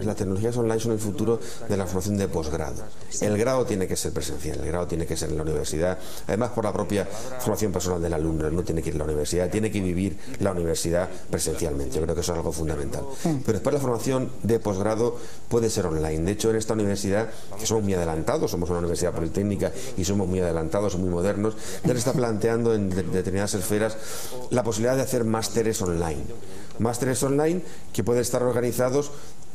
las tecnologías online son el futuro de la formación de posgrado. El grado tiene que ser presencial, el grado tiene que ser en la universidad, además por la propia formación personal del alumno, no tiene que ir a la universidad, tiene que vivir la universidad presencialmente. Yo creo que eso es algo fundamental. Pero después la formación de posgrado puede ser online. De hecho, en esta universidad, que somos muy adelantados, somos una universidad politécnica y somos muy adelantados, muy modernos, ya se está planteando en determinadas esferas la posibilidad de hacer másteres online. Másteres online que pueden estar organizados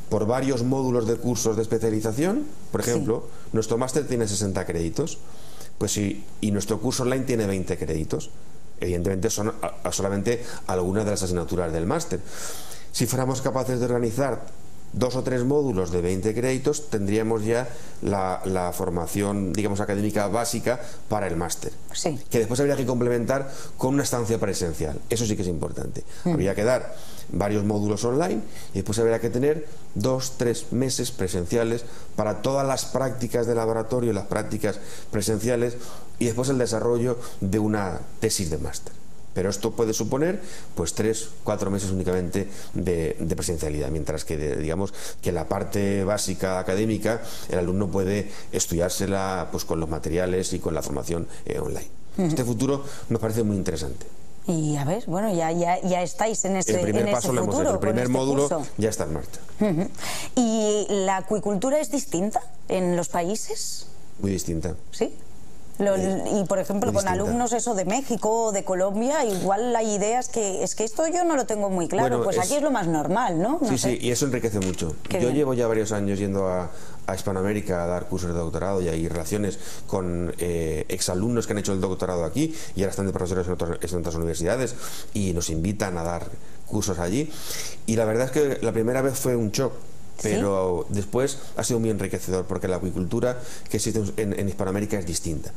por varios módulos de cursos de especialización. Por ejemplo, nuestro máster tiene 60 créditos, pues y nuestro curso online tiene 20 créditos. Evidentemente son solamente algunas de las asignaturas del máster. Si fuéramos capaces de organizar 2 o 3 módulos de 20 créditos, tendríamos ya la formación, digamos, académica básica para el máster, que después habría que complementar con una estancia presencial. Eso sí que es importante. Habría que dar varios módulos online y después habría que tener 2 o 3 meses presenciales para todas las prácticas de laboratorio, las prácticas presenciales, y después el desarrollo de una tesis de máster. Pero esto puede suponer pues 3 o 4 meses únicamente de presencialidad, mientras que digamos que la parte básica académica el alumno puede estudiársela pues con los materiales y con la formación online. Este futuro nos parece muy interesante. Y a ver, bueno, ya estáis en ese futuro. El primer paso lo hemos hecho, el primer módulo curso ya está en marcha. ¿Y la acuicultura es distinta en los países? Muy distinta. ¿Sí? Y por ejemplo con alumnos eso de México o de Colombia, igual hay ideas que es que esto yo no lo tengo muy claro. Bueno, pues aquí es lo más normal, ¿no? Sí, y eso enriquece mucho. Yo llevo ya varios años yendo a Hispanoamérica a dar cursos de doctorado y hay relaciones con exalumnos que han hecho el doctorado aquí y ahora están de profesores en otras universidades y nos invitan a dar cursos allí, y la verdad es que la primera vez fue un shock. Pero después ha sido muy enriquecedor, porque la acuicultura que existe en Hispanoamérica es distinta.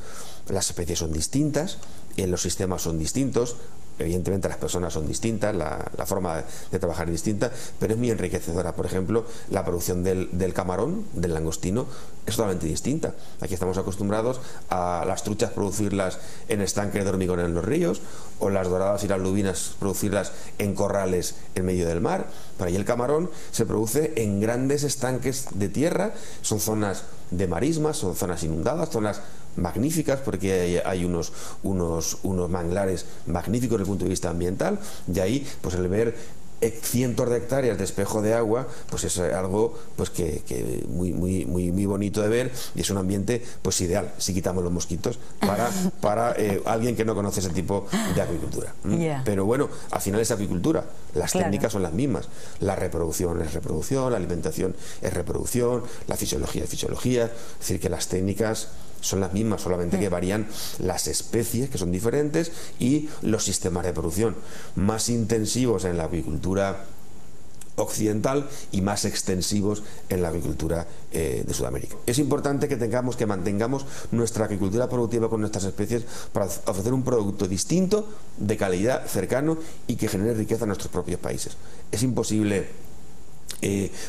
Las especies son distintas, los sistemas son distintos, evidentemente las personas son distintas, la forma de trabajar es distinta, pero es muy enriquecedora. Por ejemplo, la producción del camarón, del langostino, es totalmente distinta. Aquí estamos acostumbrados a las truchas producirlas en estanques de hormigón en los ríos, o las doradas y las lubinas producirlas en corrales en medio del mar. Para allí el camarón se produce en grandes estanques de tierra, son zonas de marismas, son zonas inundadas, zonas magníficas porque hay unos manglares magníficos desde el punto de vista ambiental, y ahí pues el ver cientos de hectáreas de espejo de agua pues es algo pues que muy bonito de ver, y es un ambiente pues ideal si quitamos los mosquitos para alguien que no conoce ese tipo de acuicultura. Pero bueno, al final es acuicultura, las técnicas son las mismas, la reproducción es reproducción, la alimentación es reproducción, la fisiología es fisiología, es decir que las técnicas son las mismas, solamente que varían las especies, que son diferentes, y los sistemas de producción más intensivos en la acuicultura occidental y más extensivos en la agricultura de Sudamérica. Es importante que mantengamos nuestra agricultura productiva con nuestras especies para ofrecer un producto distinto, de calidad, cercano y que genere riqueza en nuestros propios países. Es imposible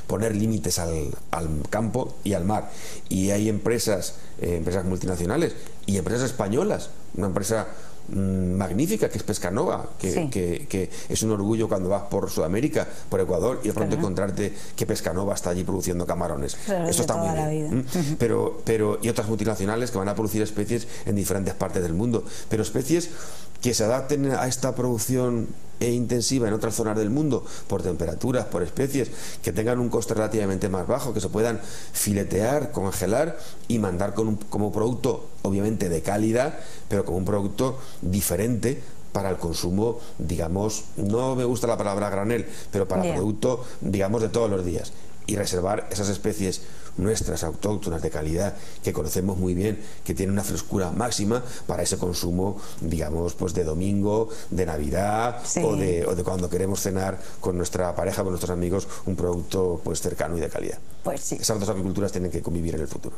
poner límites al campo y al mar, y hay empresas multinacionales y empresas españolas, una empresa magnífica que es Pescanova, que es un orgullo cuando vas por Sudamérica, por Ecuador, y de pronto encontrarte que Pescanova está allí produciendo camarones. Esto está muy bien. Y otras multinacionales que van a producir especies en diferentes partes del mundo, pero especies que se adapten a esta producción intensiva en otras zonas del mundo, por temperaturas, por especies, que tengan un coste relativamente más bajo, que se puedan filetear, congelar y mandar como producto, obviamente de calidad, pero como un producto diferente para el consumo, digamos, no me gusta la palabra granel, pero para el producto, digamos, de todos los días. Y reservar esas especies nuestras, autóctonas, de calidad, que conocemos muy bien, que tienen una frescura máxima para ese consumo, digamos, pues de domingo, de Navidad, o de cuando queremos cenar con nuestra pareja, con nuestros amigos, un producto pues cercano y de calidad. Pues sí. Esas dos agriculturas tienen que convivir en el futuro.